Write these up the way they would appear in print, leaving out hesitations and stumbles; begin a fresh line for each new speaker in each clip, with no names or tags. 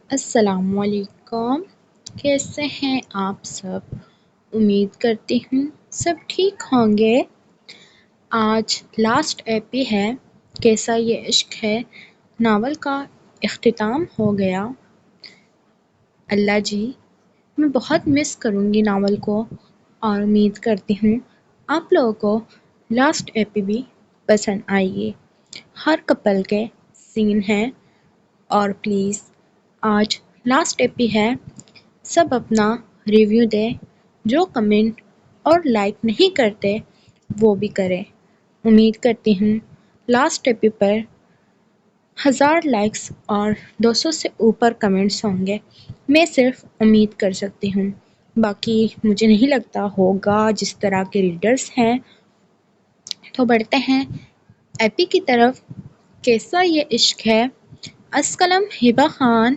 السلام علیکم، کیسے ہیں آپ سب؟ امید کرتی ہوں سب ٹھیک ہوں گے۔ آج لاسٹ ایپی ہے کیسا یہ عشق ہے ناول کا اختتام ہو گیا۔ اللہ جی، میں بہت مس کروں گی ناول کو اور امید کرتی ہوں آپ لوگوں کو لاسٹ ایپی بھی پسند آئے گی۔ ہر کپل کے سین ہیں اور پلیز آج لاسٹ ایپی ہے، سب اپنا ریویو دیں، جو کمنٹ اور لائک نہیں کرتے وہ بھی کریں۔ امید کرتی ہوں لاسٹ ایپی پر 1000 لائکس اور 200 سے اوپر کمنٹس ہوں گے، میں صرف امید کر سکتی ہوں، باقی مجھے نہیں لگتا ہوگا جس طرح کے ریڈرز ہیں۔ تو بڑھتے ہیں ایپی کی طرف۔ کیسا یہ عشق ہے اسکلم ہبہ خان،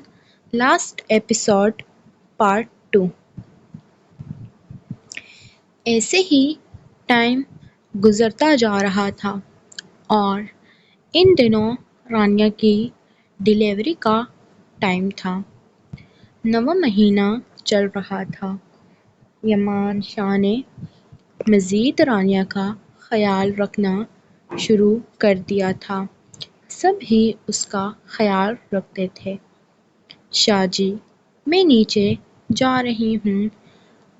لاسٹ ایپیسوڈ پارٹ 2۔ ایسے ہی ٹائم گزرتا جا رہا تھا اور ان دنوں رانیہ کی ڈیلیوری کا ٹائم تھا۔ 9واں مہینہ چل رہا تھا۔ یمان شاہ نے مزید رانیہ کا خیال رکھنا شروع کر دیا تھا، سب ہی اس کا خیال رکھتے تھے۔ شاہ جی، میں نیچے جا رہی ہوں،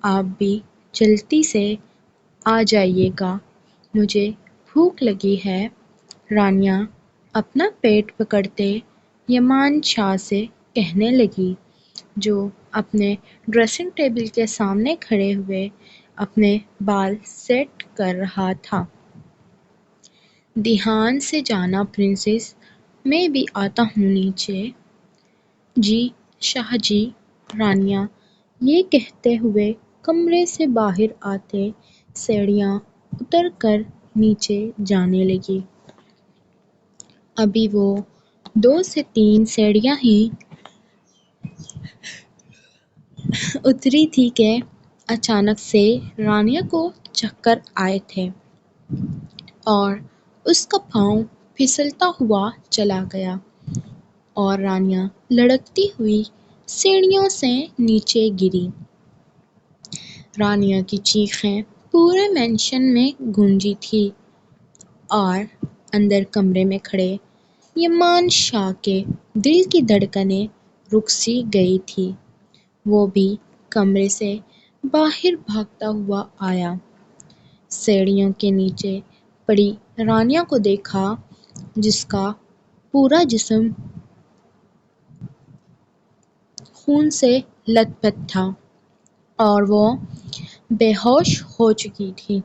آپ بھی جلدی سے آ جائیے گا، مجھے بھوک لگی ہے۔ رانیہ اپنا پیٹ پکڑتے یمان شاہ سے کہنے لگی، جو اپنے ڈریسنگ ٹیبل کے سامنے کھڑے ہوئے اپنے بال سیٹ کر رہا تھا۔ دھیان سے جانا پرنسس، میں بھی آتا ہوں نیچے۔ جی شاہ جی، رانیہ یہ کہتے ہوئے کمرے سے باہر آتے سیڑھیاں اتر کر نیچے جانے لگی۔ ابھی وہ 2 سے 3 سیڑھیاں ہی اتری تھی کہ اچانک سے رانیہ کو چکر آئے تھے اور اس کا پاؤں پھسلتا ہوا چلا گیا اور رانیہ لڑکتی ہوئی سیڑھیوں سے نیچے گری۔ رانیہ کی چیخیں پورے مینشن میں گونجی تھی اور اندر کمرے میں کھڑے یمان شاہ کے دل کی دھڑکنیں رک سی گئی تھی۔ وہ بھی کمرے سے باہر بھاگتا ہوا آیا، سیڑھیوں کے نیچے پڑی رانیہ کو دیکھا جس کا پورا جسم خون سے لت پت تھا اور وہ بے ہوش ہو چکی تھی۔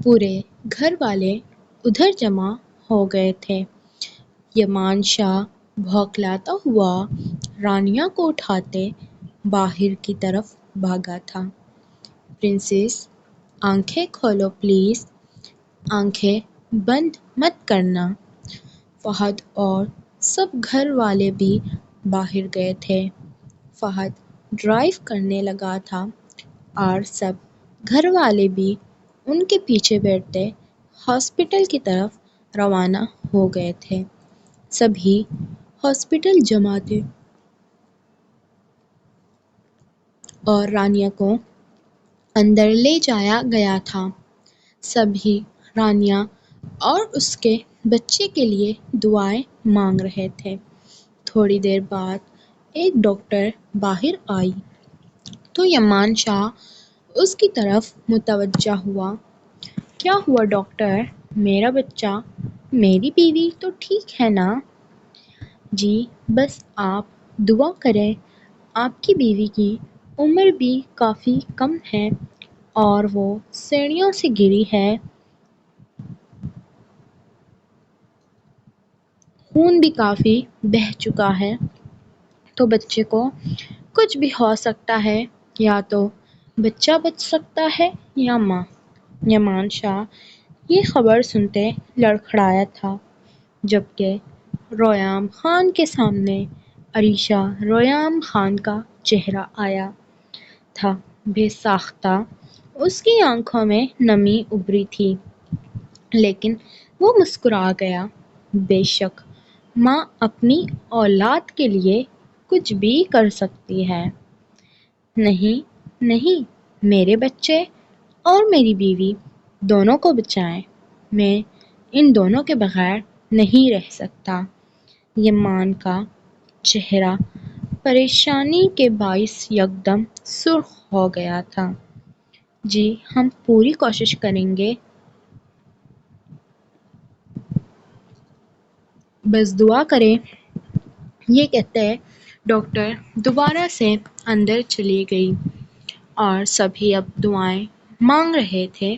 پورے گھر والے ادھر جمع ہو گئے تھے۔ یمان شاہ بھوکلاتا ہوا رانیہ کو اٹھاتے باہر کی طرف بھاگا تھا۔ پرنسس، آنکھیں کھولو پلیز، آنکھیں بند مت کرنا۔ فہد اور سب گھر والے بھی باہر گئے تھے۔ فہد ڈرائیو کرنے لگا تھا اور سب گھر والے بھی ان کے پیچھے بیٹھتے ہاسپٹل کی طرف روانہ ہو گئے تھے۔ سبھی ہاسپٹل جمع تھے اور رانیہ کو اندر لے جایا گیا تھا۔ سبھی رانیہ اور اس کے بچے کے لیے دعائیں مانگ رہے تھے۔ تھوڑی دیر بعد ایک ڈاکٹر باہر آئی تو یمان شاہ اس کی طرف متوجہ ہوا۔ کیا ہوا ڈاکٹر؟ میرا بچہ، میری بیوی تو ٹھیک ہے نا؟ جی بس آپ دعا کریں، آپ کی بیوی کی عمر بھی کافی کم ہے اور وہ سیڑھیوں سے گری ہے، خون بھی کافی بہہ چکا ہے، تو بچے کو کچھ بھی ہو سکتا ہے، یا تو بچہ بچ سکتا ہے یا ماں۔ یمان شاہ یہ خبر سنتے لڑکھڑایا تھا، جبکہ ریحام خان کے سامنے عریشہ ریحام خان کا چہرہ آیا تھا بے ساختہ، اس کی آنکھوں میں نمی ابھری تھی، لیکن وہ مسکرا گیا۔ بے شک ماں اپنی اولاد کے لیے کچھ بھی کر سکتی ہے۔ نہیں نہیں، میرے بچے اور میری بیوی دونوں کو بچائیں، میں ان دونوں کے بغیر نہیں رہ سکتا۔ یمان کا چہرہ پریشانی کے باعث یکدم سرخ ہو گیا تھا۔ جی ہم پوری کوشش کریں گے، بس دعا کریں۔ یہ کہتے ڈاکٹر دوبارہ سے اندر چلی گئی اور سبھی اب دعائیں مانگ رہے تھے۔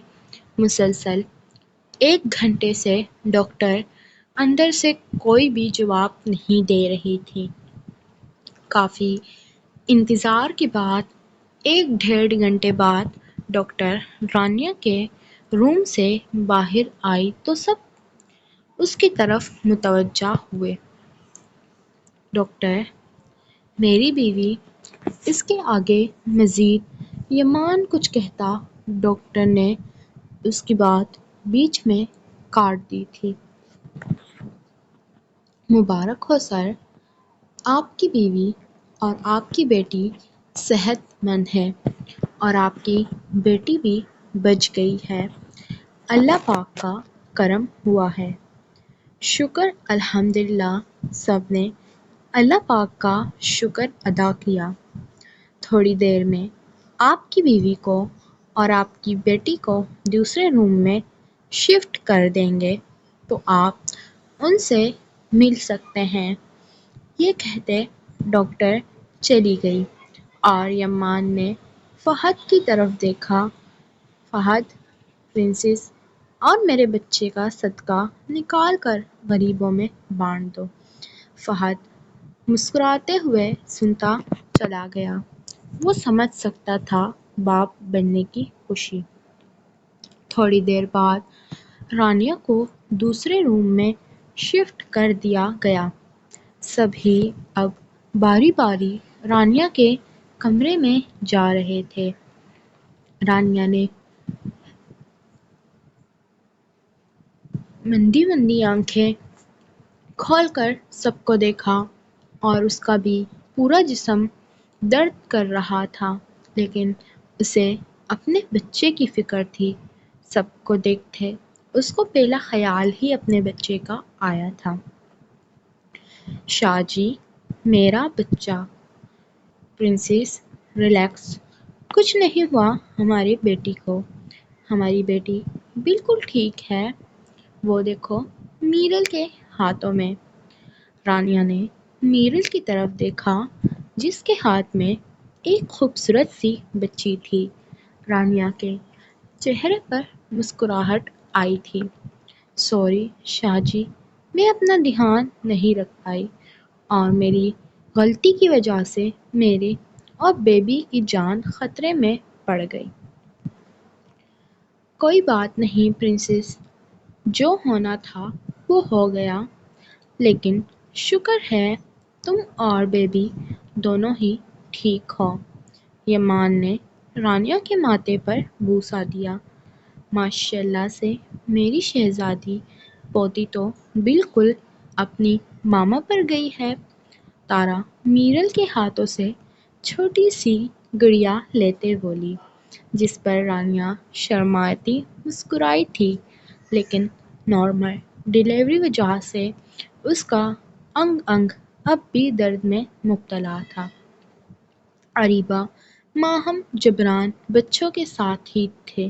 مسلسل 1 گھنٹے سے ڈاکٹر اندر سے کوئی بھی جواب نہیں دے رہی تھی۔ کافی انتظار کے بعد 1 ڈیڑھ گھنٹے بعد ڈاکٹر رانیہ کے روم سے باہر آئی تو سب اس کی طرف متوجہ ہوئے۔ ڈاکٹر، میری بیوی، اس کے آگے مزید یمان کچھ کہتا ڈاکٹر نے اس کی بات بیچ میں کاٹ دی تھی۔ مبارک ہو سر، آپ کی بیوی اور آپ کی بیٹی صحت مند ہے اور آپ کی بیٹی بھی بچ گئی ہے۔ اللہ پاک کا کرم ہوا ہے۔ شکر الحمدللہ۔ سب نے اللہ پاک کا شکر ادا کیا۔ تھوڑی دیر میں آپ کی بیوی کو اور آپ کی بیٹی کو دوسرے روم میں شفٹ کر دیں گے تو آپ ان سے مل سکتے ہیں۔ یہ کہتے ڈاکٹر چلی گئی اور یمان نے فہد کی طرف دیکھا۔ فہد، پرنسس اور میرے بچے کا صدقہ نکال کر غریبوں میں بانٹ دو۔ فہد مسکراتے ہوئے سنتا چلا گیا۔ وہ سمجھ سکتا تھا باپ بننے کی خوشی۔ تھوڑی دیر بعد رانیہ کو دوسرے روم میں شفٹ کر دیا گیا۔ سبھی اب باری باری رانیہ کے کمرے میں جا رہے تھے۔ رانیہ نے مندی مندی آنکھیں کھول کر سب کو دیکھا اور اس کا بھی پورا جسم درد کر رہا تھا، لیکن اسے اپنے بچے کی فکر تھی۔ سب کو دیکھتے اس کو پہلا خیال ہی اپنے بچے کا آیا تھا۔ شاہ جی، میرا بچہ۔ پرنسس، ریلیکس، کچھ نہیں ہوا ہماری بیٹی کو۔ ہماری بیٹی بالکل ٹھیک ہے، وہ دیکھو میرل کے ہاتھوں میں۔ رانیہ نے میرل کی طرف دیکھا جس کے ہاتھ میں ایک خوبصورت سی بچی تھی۔ رانیہ کے چہرے پر مسکراہٹ آئی تھی۔ سوری شاہ جی، میں اپنا دھیان نہیں رکھ پائی اور میری غلطی کی وجہ سے میرے اور بیبی کی جان خطرے میں پڑ گئی۔ کوئی بات نہیں پرنسس، جو ہونا تھا وہ ہو گیا، لیکن شکر ہے تم اور بیبی دونوں ہی ٹھیک ہو۔ یمان نے رانیہ کے ماتھے پر بوسہ دیا۔ ماشاءاللہ سے میری شہزادی پوتی تو بالکل اپنی ماما پر گئی ہے۔ تارا میرل کے ہاتھوں سے چھوٹی سی گڑیا لیتے بولی، جس پر رانیہ شرماتی مسکرائی تھی، لیکن نارمل ڈیلیوری وجہ سے اس کا انگ انگ اب بھی درد میں مبتلا تھا۔ اریبہ ماہم جبران بچوں کے ساتھ ہی تھے۔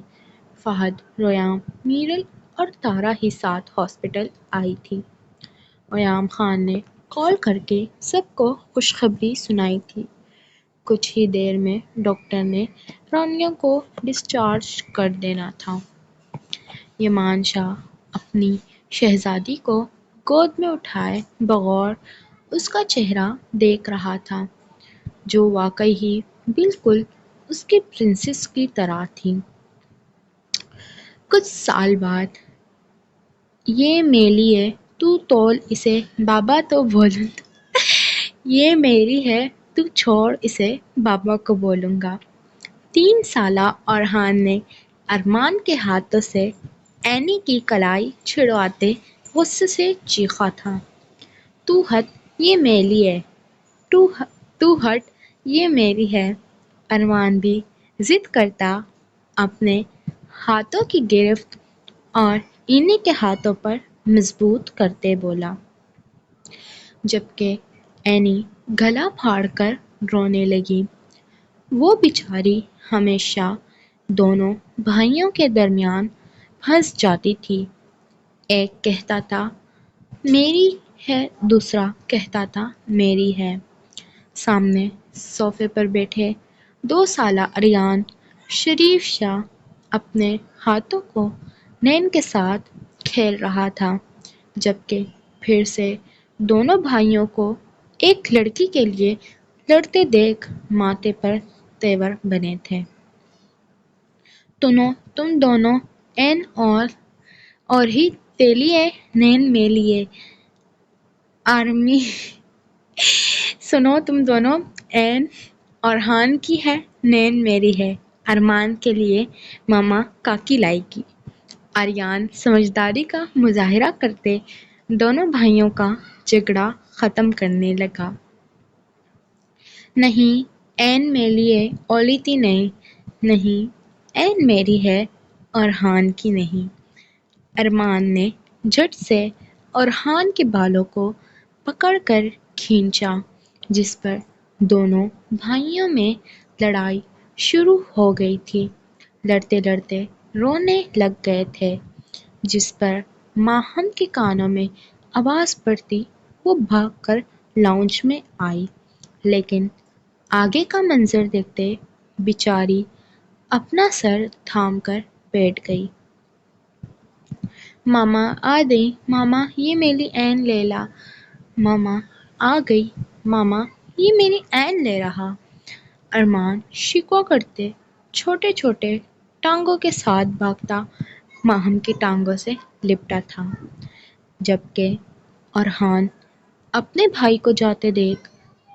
فہد، ریام، میرل اور تارا ہی ساتھ ہاسپٹل آئی تھی۔ ایام خان نے کال کر کے سب کو خوشخبری سنائی تھی۔ کچھ ہی دیر میں ڈاکٹر نے رانیہ کو ڈسچارج کر دینا تھا۔ یمان شاہ اپنی شہزادی کو گود میں اٹھائے بغور اس کا چہرہ دیکھ رہا تھا، جو واقعی ہی بالکل اس کی پرنسس کی طرح تھی۔ کچھ سال بعد، یہ میلی ہے تو تول اسے بابا تو بولوں یہ میری ہے تو چھوڑ اسے بابا کو بولوں گا۔ 3 سالہ اورحان نے ارمان کے ہاتھوں سے اینی کی کلائی چھڑواتے غصے سے چیخا تھا۔ تو ہٹ یہ میری ہے، تو ہٹ یہ میری ہے۔ ارمان بھی ضد کرتا اپنے ہاتھوں کی گرفت اور انہیں کے ہاتھوں پر مضبوط کرتے بولا، جبکہ اینی گلا پھاڑ کر رونے لگی۔ وہ بیچاری ہمیشہ دونوں بھائیوں کے درمیان پھنس جاتی تھی۔ ایک کہتا تھا میری ہے، دوسرا کہتا تھا میری ہے۔ سامنے صوفے پر بیٹھے 2 سالہ آریان شریف شاہ اپنے ہاتھوں کو نین کے ساتھ کھیل رہا تھا، جبکہ پھر سے دونوں بھائیوں کو ایک لڑکی کے لیے لڑتے دیکھ ماتھے پر تیور بنے تھے۔ تم دونوں این اور ہی تیلیے نین میلیے آرمی سنو، تم دونوں این اور ہان کی ہے، نین میری ہے۔ ارمان کے لیے ماما کاکی لائے گی۔ آریان سمجھداری کا مظاہرہ کرتے دونوں بھائیوں کا جھگڑا ختم کرنے لگا۔ نہیں، این میلیے اولیتی نہیں، این میری ہے اور ہان کی نہیں۔ ارمان نے جھٹ سے اورہان کے بالوں کو پکڑ کر کھینچا، جس پر دونوں بھائیوں میں لڑائی شروع ہو گئی تھی۔ لڑتے لڑتے رونے لگ گئے تھے، جس پر ماہم کے کانوں میں آواز پڑتی وہ بھاگ کر لاؤنج میں آئی، لیکن آگے کا منظر دیکھتے بیچاری اپنا سر تھام کر بیٹھ گئی۔ ماما آ گئی، ماما یہ میری این لے لا۔ ماما آ گئی، ماما یہ میری این لے رہا۔ ارمان شکوہ کرتے چھوٹے چھوٹے ٹانگوں کے ساتھ بھاگتا ماہم کی ٹانگوں سے لپٹا تھا، جبکہ اورہان اپنے بھائی کو جاتے دیکھ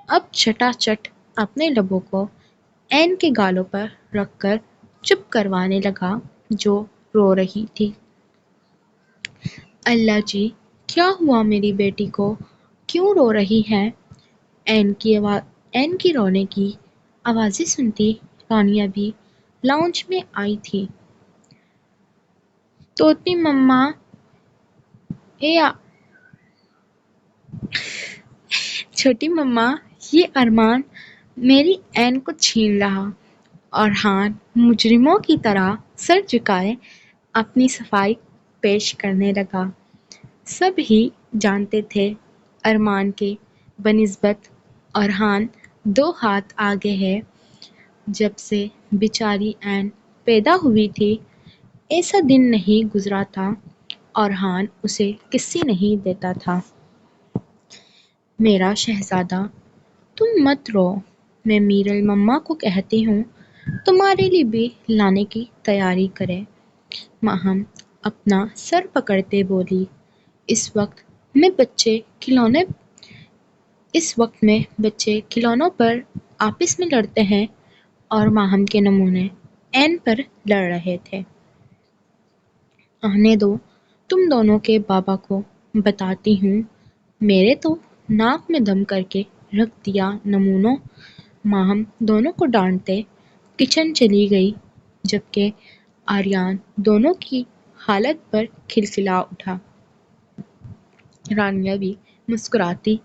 اب چٹا چٹ اپنے لبوں کو این کے گالوں پر رکھ کر چپ کروانے لگا، جو رو رہی تھی۔ اللہ جی، کیا ہوا میری بیٹی کو؟ کیوں رو رہی ہے؟ این کی رونے کی آوازیں سنتی رانیہ بھی لاؤنج میں آئی تھی۔ توتی مما چھوٹی مما، یہ ارمان میری این کو چھین رہا۔ اورہان مجرموں کی طرح سر جھکائے اپنی صفائی پیش کرنے لگا۔ سب ہی جانتے تھے ارمان کے بنسبت اورہان 2 ہاتھ آگے ہے۔ جب سے بیچاری این پیدا ہوئی تھی، ایسا دن نہیں گزرا تھا اورہان اسے کسی نہیں دیتا تھا۔ میرا شہزادہ، تم مت رو، میں میرل مما کو کہتی ہوں تمہارے لیے بھی لانے کی تیاری کرے۔ ماہم اپنا سر پکڑتے بولی، اس وقت میں بچے کھلونوں پر آپس میں لڑتے ہیں اور ماہم کے نمونے این پر لڑ رہے تھے۔ آنے دو، تم دونوں کے بابا کو بتاتی ہوں۔ میرے تو ناک میں دم کر کے رکھ دیا نمونوں۔ ماہم دونوں کو ڈانٹتے کچن چلی گئی، جبکہ آریان دونوں کی حالت پر کھلکھلا اٹھا۔ رانیہ بھی مسکراتی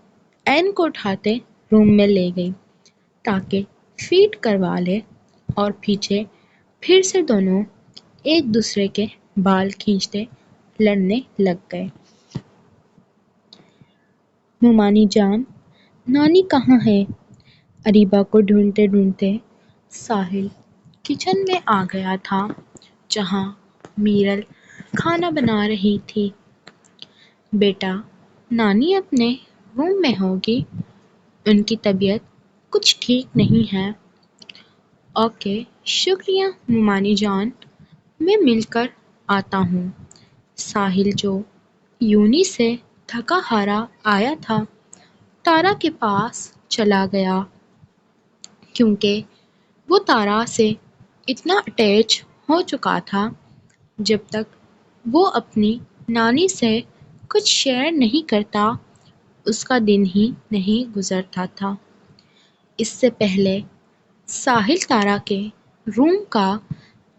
این کو اٹھاتے روم میں لے گئی تاکہ فیڈ کروا لے، اور پیچھے پھر سے دونوں ایک دوسرے کے بال کھینچتے لڑنے لگ گئے۔ مومانی جان، نانی کہاں ہے؟ اریبہ کو ڈھونڈتے ڈھونڈتے ساحل کچن میں آ گیا تھا، جہاں میرل کھانا بنا رہی تھی۔ بیٹا، نانی اپنے روم میں ہوگی، ان کی طبیعت کچھ ٹھیک نہیں ہے۔ اوکے، شکریہ مومانی جان، میں مل کر آتا ہوں۔ ساحل، جو یونی سے تھکا ہارا آیا تھا، تارا کے پاس چلا گیا، کیونکہ وہ تارا سے اتنا اٹیچ ہو چکا تھا۔ جب تک وہ اپنی نانی سے کچھ شیئر نہیں کرتا، اس کا دن ہی نہیں گزرتا تھا۔ اس سے پہلے ساحل تارا کے روم کا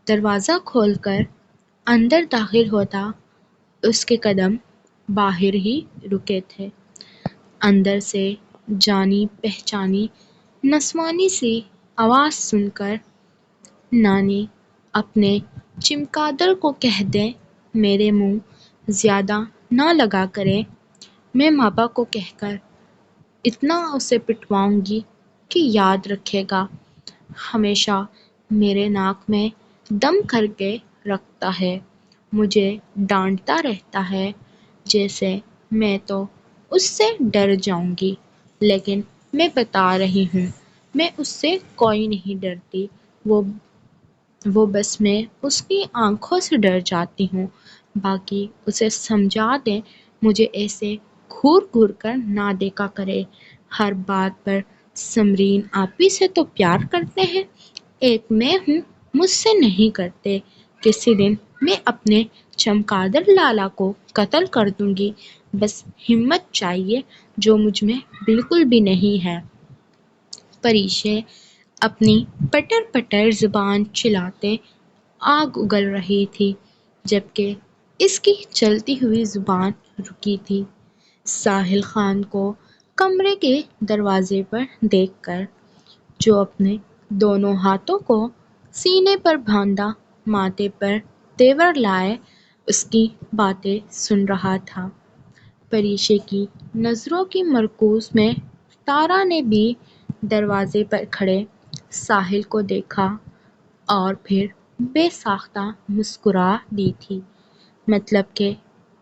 دروازہ کھول کر اندر داخل ہوتا، اس کے قدم باہر ہی رکے تھے۔ اندر سے جانی پہچانی نسوانی سی آواز سن کر نانی اپنے چمگادڑ کو کہہ دیں میرے منہ زیادہ نہ لگا کرے، میں ماما کو کہہ کر اتنا اسے پٹواؤں گی کہ یاد رکھے گا، ہمیشہ میرے ناک میں دم کر کے رکھتا ہے، مجھے ڈانٹتا رہتا ہے جیسے میں تو اس سے ڈر جاؤں گی، لیکن میں بتا رہی ہوں میں اس سے کوئی نہیں ڈرتی، وہ بس میں اس کی آنکھوں سے ڈر جاتی ہوں، باقی اسے سمجھا دیں مجھے ایسے گھور گھور کر نہ دیکھا کرے، ہر بات پر سمرین آپی سے تو پیار کرتے ہیں، ایک میں ہوں مجھ سے نہیں کرتے، کسی دن میں اپنے چمگادڑ لالا کو قتل کر دوں گی، بس ہمت چاہیے جو مجھ میں بالکل بھی نہیں ہے۔ پریشے اپنی پٹر پٹر زبان چلاتے آگ اگل رہی تھی، جبکہ اس کی چلتی ہوئی زبان رکی تھی۔ ساحل خان کو کمرے کے دروازے پر دیکھ کر، جو اپنے دونوں ہاتھوں کو سینے پر باندھا ماتھے پر تیور لائے اس کی باتیں سن رہا تھا، پریشے کی نظروں کی مرکوز میں تارا نے بھی دروازے پر کھڑے ساحل کو دیکھا اور پھر بے ساختہ مسکرا دی تھی، مطلب کہ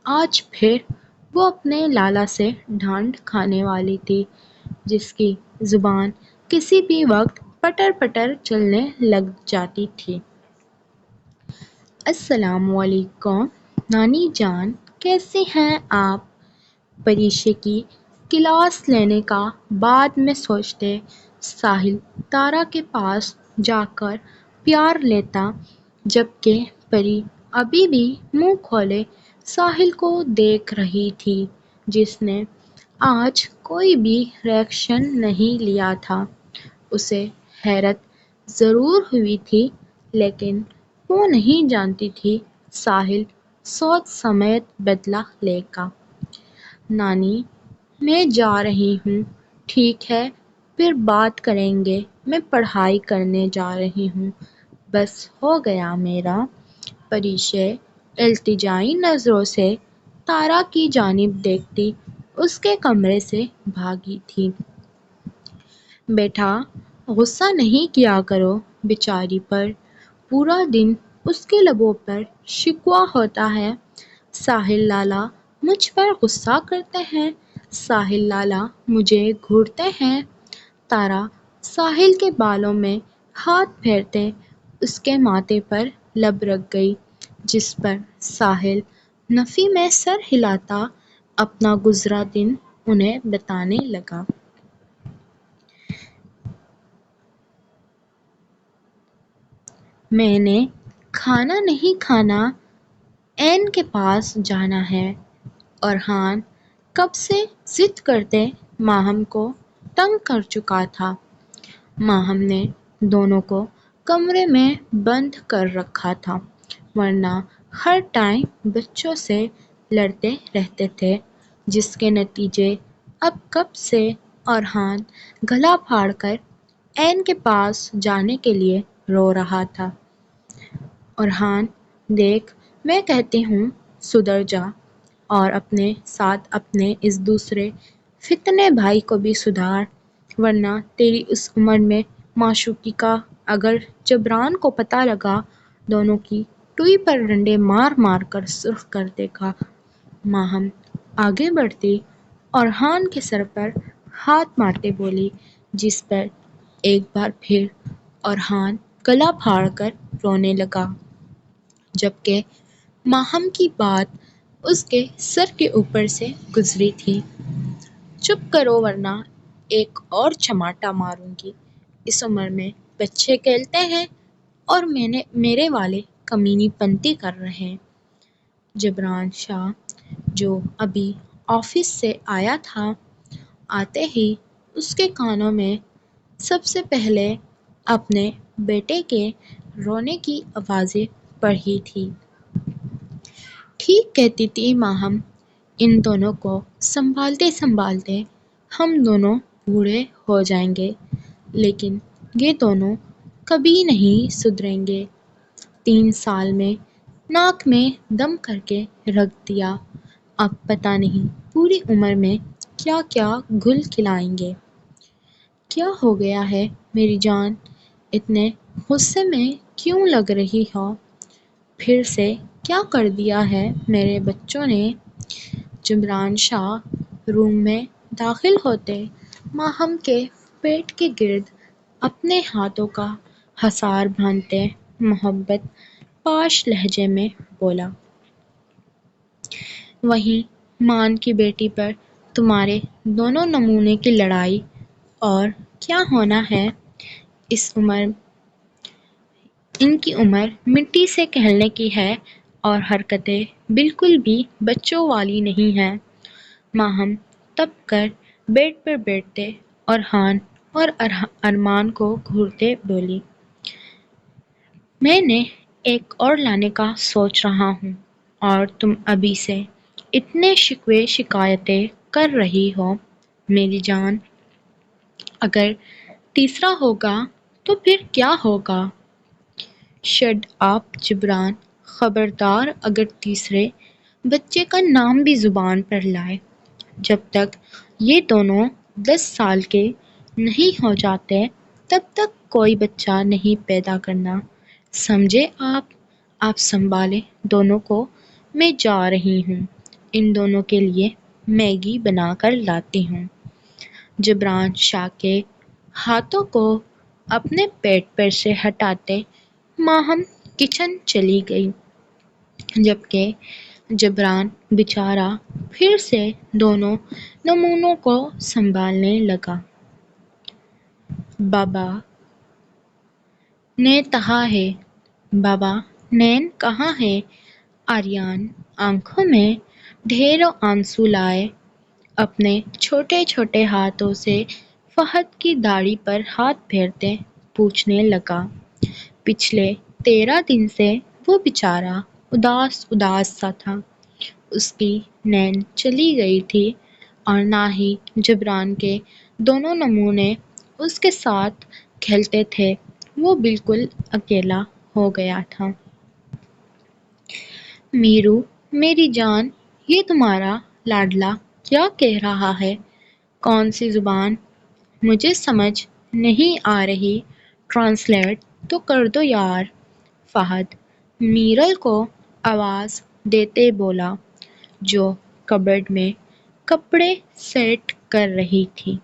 آج پھر وہ اپنے لالا سے ڈانٹ کھانے والی تھی، جس کی زبان کسی بھی وقت پٹر پٹر چلنے لگ جاتی تھی۔ السلام علیکم نانی جان، کیسے ہیں آپ؟ پریشے کی کلاس لینے کا بعد میں سوچتے ساحل تارا کے پاس جا کر پیار لیتا، جبکہ پری ابھی بھی منہ کھولے ساحل کو دیکھ رہی تھی، جس نے آج کوئی بھی ری ایکشن نہیں لیا تھا۔ اسے حیرت ضرور ہوئی تھی، لیکن وہ نہیں جانتی تھی ساحل سوچ سمیت بدلہ لے گا۔ نانی میں جا رہی ہوں، ٹھیک ہے پھر بات کریں گے، میں پڑھائی کرنے جا رہی ہوں، بس ہو گیا میرا۔ پریشے التجائی نظروں سے تارا کی جانب دیکھتی اس کے کمرے سے بھاگی تھی۔ بیٹا غصہ نہیں کیا کرو بیچاری پر، پورا دن اس کے لبوں پر شکوہ ہوتا ہے، ساحل لالا مجھ پر غصہ کرتے ہیں، ساحل لالا مجھے گھورتے ہیں۔ تارا ساحل کے بالوں میں ہاتھ پھیرتے اس کے ماتھے پر لب رکھ گئی، جس پر ساحل نفی میں سر ہلاتا اپنا گزرا دن انہیں بتانے لگا۔ میں نے کھانا نہیں کھانا، این کے پاس جانا ہے، ارحان کب سے ضد کرتے ماہم کو تنگ کر چکا تھا۔ ماہم نے دونوں کو کمرے میں بند کر رکھا تھا، ورنہ ہر ٹائم بچوں سے لڑتے رہتے تھے، جس کے نتیجے اب کب سے ارحان گلا پھاڑ کر این کے پاس جانے کے لیے رو رہا تھا۔ ارحان دیکھ، میں کہتی ہوں سدھر جا، اور اپنے ساتھ اپنے اس دوسرے فتنے بھائی کو بھی سدھار، ورنہ تیری اس عمر میں معشوقی کا اگر جبران کو پتہ لگا، دونوں کی ٹوئی پر ڈنڈے مار مار کر سرخ کر دے گا۔ ماہم آگے بڑھتی ارحان کے سر پر ہاتھ مارتے بولی، جس پر ایک بار پھر ارحان گلا پھاڑ کر رونے لگا، جبکہ ماہم کی بات اس کے سر کے اوپر سے گزری تھی۔ چپ کرو ورنہ ایک اور چماٹا ماروں گی، اس عمر میں بچے کھیلتے ہیں اور میرے والے کمینی پنتی کر رہے۔ جبران شاہ جو ابھی آفس سے آیا تھا آتے ہی اس کے کانوں میں سب سے پہلے اپنے بیٹے کے رونے کی آوازیں پڑھی تھی۔ ٹھیک کہتی تھی ماہم، ان دونوں کو سنبھالتے سنبھالتے ہم دونوں بوڑھے ہو جائیں گے، لیکن یہ دونوں کبھی نہیں سدھریں گے۔ 3 سال میں ناک میں دم کر کے رکھ دیا، اب پتہ نہیں پوری عمر میں کیا کیا گھل کھلائیں گے۔ کیا ہو گیا ہے میری جان، اتنے غصے میں کیوں لگ رہی ہو؟ پھر سے کیا کر دیا ہے میرے بچوں نے؟ جبران شاہ روم میں داخل ہوتے ماہم کے پیٹ کے گرد اپنے ہاتھوں کا حصار باندھتے محبت پاش لہجے میں بولا، وہیں مان کی بیٹی پر تمہارے دونوں نمونے کی لڑائی، اور کیا ہونا ہے؟ ان کی عمر مٹی سے کھیلنے کی ہے اور حرکتیں بالکل بھی بچوں والی نہیں ہیں۔ ماہم تپ کر بیڈ پر بیٹھتے ارحان اور ارمان کو گھورتے بولی، میں نے ایک اور لانے کا سوچ رہا ہوں، اور تم ابھی سے اتنے شکوے شکایتیں کر رہی ہو۔ میری جان، اگر تیسرا ہوگا تو پھر کیا ہوگا؟ شٹ اپ جبران، خبردار اگر تیسرے بچے کا نام بھی زبان پر لائے۔ جب تک یہ دونوں 10 سال کے نہیں ہو جاتے تب تک کوئی بچہ نہیں پیدا کرنا، سمجھے آپ سنبھالے دونوں کو، میں جا رہی ہوں، ان دونوں کے لیے میگی بنا کر لاتی ہوں۔ جبران شاہ کے ہاتھوں کو اپنے پیٹ پر سے ہٹاتے ماہم کچن چلی گئی، جبکہ جبران بیچارہ پھر سے دونوں نمونوں کو سنبھالنے لگا۔ بابا نے کہا ہے، بابا نین کہاں ہے؟ آریان آنکھوں میں ڈھیروں آنسو لائے اپنے چھوٹے چھوٹے ہاتھوں سے فہد کی داڑھی پر ہاتھ پھیرتے پوچھنے لگا۔ پچھلے 13 دن سے وہ بیچارہ اداس سا تھا، اس کی نین چلی گئی تھی، اور نہ ہی جبران کے دونوں نمونے اس کے ساتھ کھیلتے تھے، وہ بالکل اکیلا ہو گیا تھا۔ میرو میری جان، یہ تمہارا لاڈلا کیا کہہ رہا ہے؟ کون سی زبان؟ مجھے سمجھ نہیں آ رہی، ٹرانسلیٹ تو کر دو یار۔ فہد میرل کو آواز دیتے بولا، جو کبرڈ میں کپڑے سیٹ کر رہی تھی۔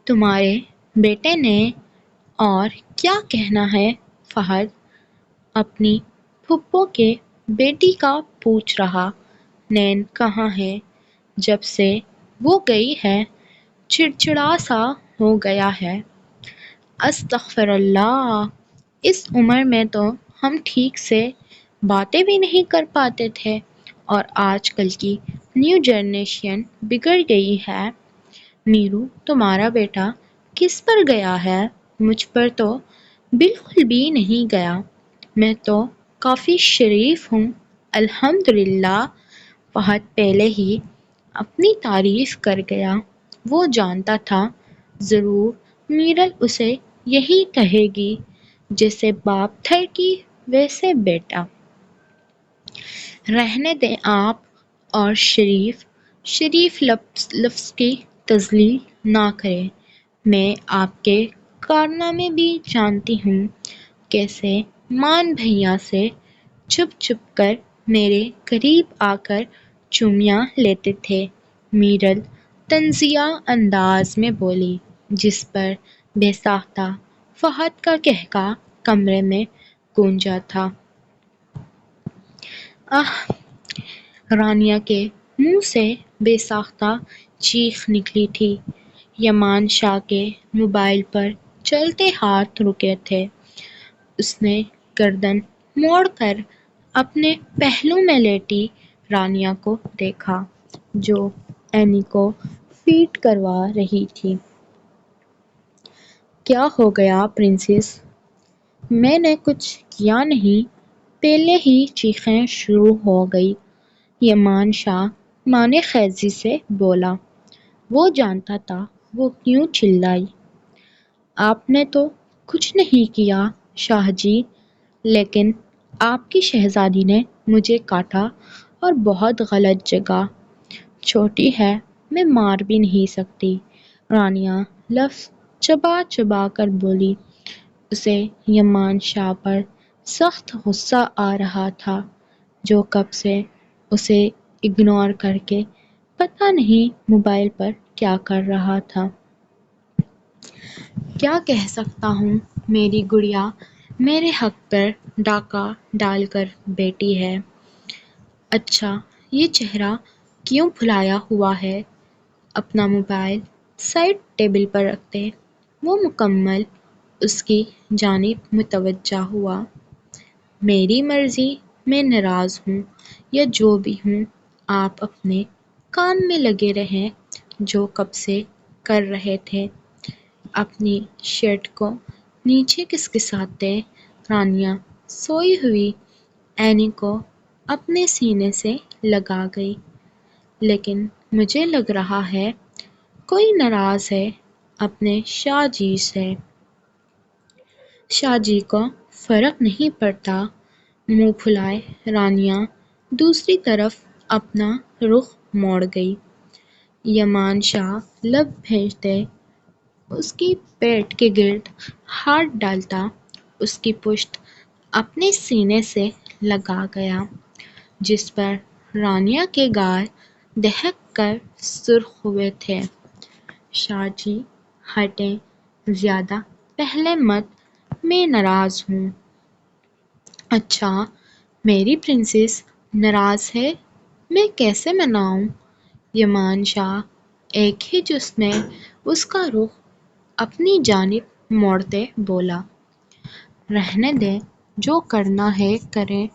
تمہارے بیٹے نے اور کیا کہنا ہے؟ فہد اپنی پھپھو کے بیٹی کا پوچھ رہا۔ نین کہاں ہے؟ جب سے وہ گئی ہے چڑچڑا سا ہو گیا ہے۔ استغفر اللہ، اس عمر میں تو ہم ٹھیک سے باتیں بھی نہیں کر پاتے تھے، اور آج کل کی نیو جنریشن بگڑ گئی ہے۔ میرو تمہارا بیٹا کس پر گیا ہے؟ مجھ پر تو بالکل بھی نہیں گیا، میں تو کافی شریف ہوں الحمدللہ۔ فہد پہلے ہی اپنی تعریف کر گیا، وہ جانتا تھا ضرور میرل اسے یہی کہے گی، جیسے باپ 30 ویسے بیٹا۔ رہنے دیں آپ، اور شریف لفظ کی تذلیل نہ کریں۔ میں آپ کے کارنامے بھی جانتی ہوں، کیسے مان بھیا سے چھپ چھپ کر میرے قریب آ کر چومیاں لیتے تھے، میرل طنزیہ انداز میں بولی، جس پر بے ساختہ فہد کا قہقہ کمرے میں گونجا تھا۔ آہ! رانیہ کے منہ سے بے ساختہ چیخ نکلی تھی۔ یمان شاہ کے موبائل پر چلتے ہاتھ رکے تھے۔ اس نے گردن موڑ کر اپنے پہلو میں لیٹی رانیہ کو دیکھا، جو اینی کو فیڈ کروا رہی تھی۔ کیا ہو گیا پرنسس؟ میں نے کچھ کیا نہیں، پہلے ہی چیخیں شروع ہو گئی۔ یمان شاہ معنی خیزی سے بولا۔ وہ جانتا تھا وہ کیوں چلائی۔ آپ نے تو کچھ نہیں کیا شاہ جی، لیکن آپ کی شہزادی نے مجھے کاٹا اور بہت غلط جگہ۔ چھوٹی ہے، میں مار بھی نہیں سکتی۔ رانیہ لفظ چبا چبا کر بولی۔ اسے یمان شاہ پر سخت غصہ آ رہا تھا، جو کب سے اسے اگنور کر کے پتہ نہیں موبائل پر کیا کر رہا تھا۔ کیا کہہ سکتا ہوں، میری گڑیا میرے حق پر ڈاکہ ڈال کر بیٹھی ہے۔ اچھا، یہ چہرہ کیوں پھلایا ہوا ہے؟ اپنا موبائل سائڈ ٹیبل پر رکھتے وہ مکمل اس کی جانب متوجہ ہوا۔ میری مرضی، میں ناراض ہوں یا جو بھی ہوں، آپ اپنے کام میں لگے رہیں جو کب سے کر رہے تھے۔ اپنی شرٹ کو نیچے کسکساتے رانیہ سوئی ہوئی اینی کو اپنے سینے سے لگا گئی۔ لیکن مجھے لگ رہا ہے کوئی ناراض ہے اپنے شاہ جی سے۔ شاہ جی کو فرق نہیں پڑتا۔ منہ پھلائے رانیہ دوسری طرف اپنا رخ موڑ گئی۔ یمان شاہ لب بھینچتے اس کی پیٹھ کے گرد ہاتھ ڈالتا اس کی پشت اپنے سینے سے لگا گیا، جس پر رانیہ کے گال دہک کر سرخ ہوئے تھے۔ شاہ جی ہٹیں، زیادہ پہلے مت، میں ناراض ہوں۔ اچھا، میری پرنسس ناراض ہے، میں کیسے مناؤں؟ یمان شاہ ایک ہی جس میں اس کا رخ اپنی جانب موڑتے بولا۔ رہنے دیں، جو کرنا ہے کریں،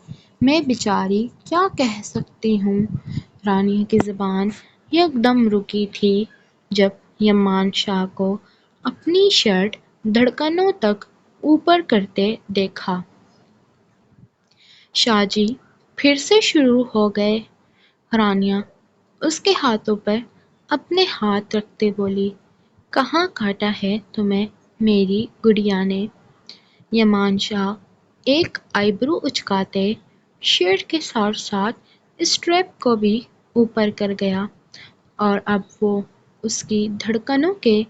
میں بیچاری کیا کہہ سکتی ہوں۔ رانیہ کی زبان یکدم رکی تھی جب یمان شاہ کو اپنی شرٹ دھڑکنوں تک اوپر کرتے دیکھا۔ شاہ جی پھر سے شروع ہو گئے۔ رانیہ اس کے ہاتھوں پر اپنے ہاتھ رکھتے بولی۔ کہاں کاٹا ہے تمہیں میری گڑیا نے؟ یمان شاہ ایک آئی برو اچکاتے شرٹ کے ساتھ ساتھ اسٹریپ کو بھی اوپر کر گیا، اور اب وہ اس کی دھڑکنوں کے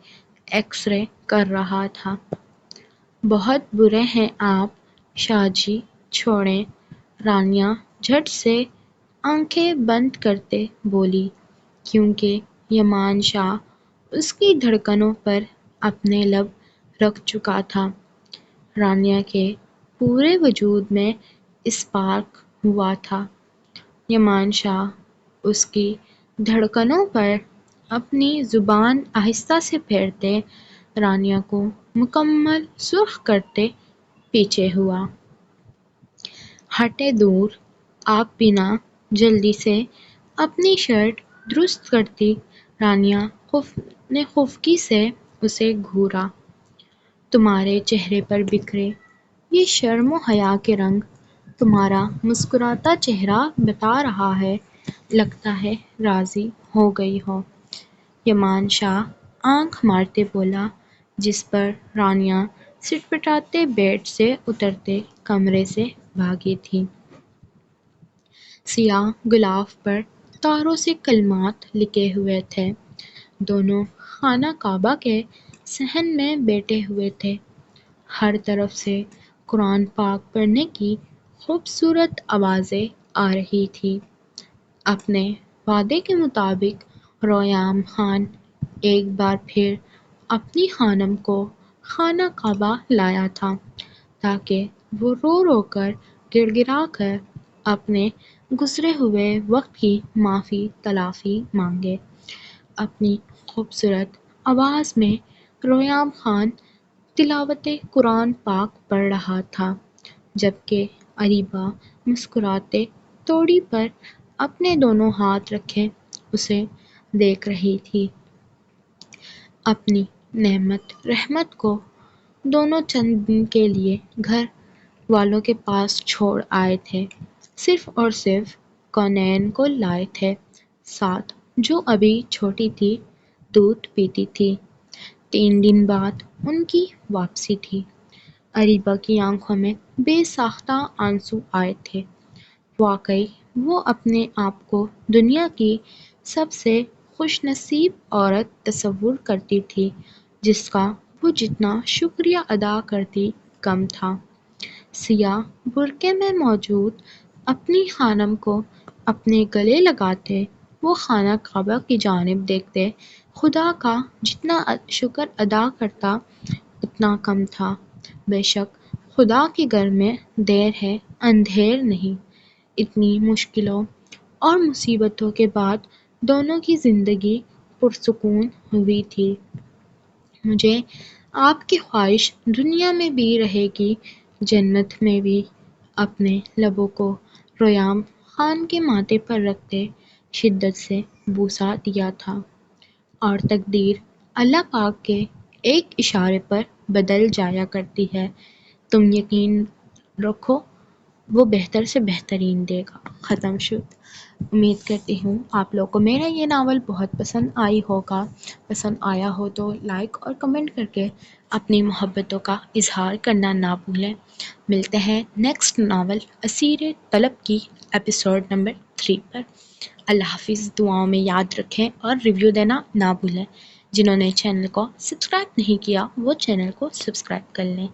ایکس رے کر رہا تھا۔ بہت برے ہیں آپ شاہ جی، چھوڑیں۔ رانیہ جھٹ سے آنکھیں بند کرتے بولی، کیونکہ یمان شاہ اس کی دھڑکنوں پر اپنے لب رکھ چکا تھا۔ رانیہ کے پورے وجود میں اسپارک ہوا تھا۔ یمان شاہ اس کی دھڑکنوں پر اپنی زبان آہستہ سے پھیرتے رانیہ کو مکمل سرخ کرتے پیچھے ہوا۔ ہٹیں دور، آپ بنا جلدی سے اپنی شرٹ درست کرتی رانیہ نے خفگی سے اسے گھورا۔ تمہارے چہرے پر بکھرے یہ شرم و حیا کے رنگ تمہارا مسکراتا چہرہ بتا رہا ہے، لگتا ہے راضی ہو گئی ہو۔ یمان شاہ آنکھ مارتے بولا، جس پر رانیہ سٹپٹاتے بیڈ سے اترتے کمرے سے بھاگی تھی۔ سیاہ غلاف پر تاروں سے کلمات لکھے ہوئے تھے۔ دونوں خانہ کعبہ کے صحن میں بیٹھے ہوئے تھے۔ ہر طرف سے قرآن پاک پڑھنے کی خوبصورت آوازیں آ رہی تھیں۔ اپنے وعدے کے مطابق رویام خان ایک بار پھر اپنی خانم کو خانہ کعبہ لایا تھا تاکہ وہ رو رو کر گڑ گڑا کر اپنے گزرے ہوئے وقت کی معافی تلافی مانگے۔ اپنی خوبصورت آواز میں رویام خان تلاوت قرآن پاک پڑھ رہا تھا، جبکہ اریبہ مسکراتے توڑی پر اپنے دونوں ہاتھ رکھے اسے دیکھ رہی تھی۔ اپنی نعمت رحمت کو دونوں چند دن کے لیے گھر والوں کے پاس چھوڑ آئے تھے، صرف اور صرف کونین کو لائے تھے ساتھ، جو ابھی چھوٹی تھی، دودھ پیتی تھی۔ 3 دن بعد ان کی واپسی تھی۔ اریبہ کی آنکھوں میں بے ساختہ آنسو آئے تھے۔ واقعی وہ اپنے آپ کو دنیا کی سب سے خوش نصیب عورت تصور کرتی تھی، جس کا وہ جتنا شکریہ ادا کرتی کم تھا۔ سیاہ برقعے میں موجود اپنی خانم کو اپنے گلے لگاتے، وہ خانہ کعبہ کی جانب دیکھتے، خدا کا جتنا شکر ادا کرتا اتنا کم تھا۔ بے شک خدا کے گھر میں دیر ہے اندھیر نہیں۔ اتنی مشکلوں اور مصیبتوں کے بعد دونوں کی زندگی پرسکون ہوئی تھی۔ مجھے آپ کی خواہش دنیا میں بھی رہے گی، جنت میں بھی۔ اپنے لبوں کو ریحان خان کے ماتھے پر رکھتے شدت سے بوسہ دیا تھا، اور تقدیر اللہ پاک کے ایک اشارے پر بدل جایا کرتی ہے۔ تم یقین رکھو وہ بہتر سے بہترین دے گا۔ ختم شد۔ امید کرتی ہوں آپ لوگوں کو میرا یہ ناول بہت پسند آئی ہوگا۔ پسند آیا ہو تو لائک اور کمنٹ کر کے اپنی محبتوں کا اظہار کرنا نہ بھولیں۔ ملتے ہیں نیکسٹ ناول اسیر طلب کی ایپیسوڈ نمبر 3 پر۔ اللہ حافظ۔ دعاؤں میں یاد رکھیں اور ریویو دینا نہ بھولیں۔ جنہوں نے چینل کو سبسکرائب نہیں کیا وہ چینل کو سبسکرائب کر لیں۔